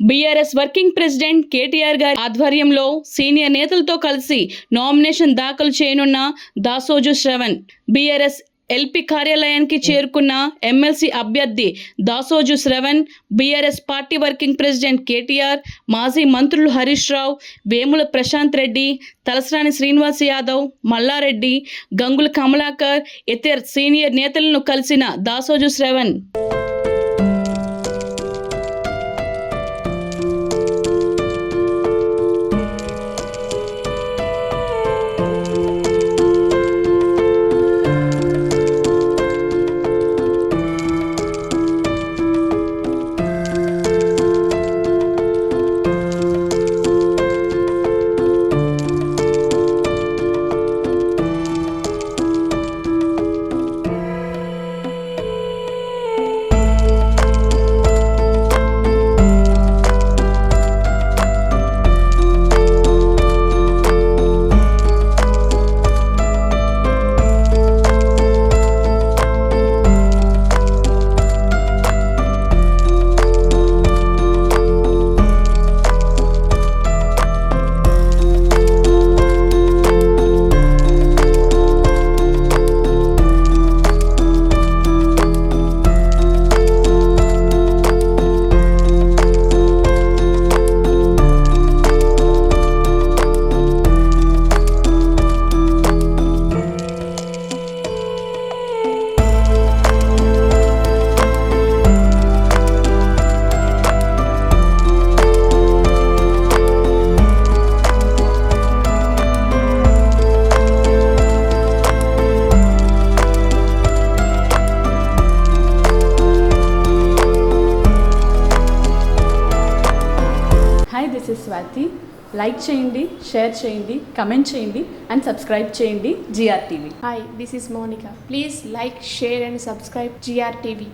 BRS working president KTR గారి ఆధ్వర్యంలో senior నేతలతో కలిసి నామినేషన్ దాఖలు చేయనున్న దాసోజు శ్రవణ్ బీఆర్ఎస్ ఎల్పీ కార్యాలయానికి చేరుకున్న ఎమ్మెల్సీ అభ్యర్థి Dasoju Shravan, BRS party working president KTR, మాజీ మంత్రులు హరీష్ రావు, వేముల ప్రశాంత్ రెడ్డి, తలసాని శ్రీనివాస్ యాదవ్, మల్లారెడ్డి, గంగుల కమలాకర్ ఇతర సీనియర్ నేతలను కలిసిన Dasoju Shravan hi, this is Swathi. Like చేయండి, షేర్ చేయండి, కమెంట్ చేయండి అండ్ సబ్స్క్రైబ్ చేయండి GRTV. Hi, this is Monica. Please like, share and subscribe GRTV.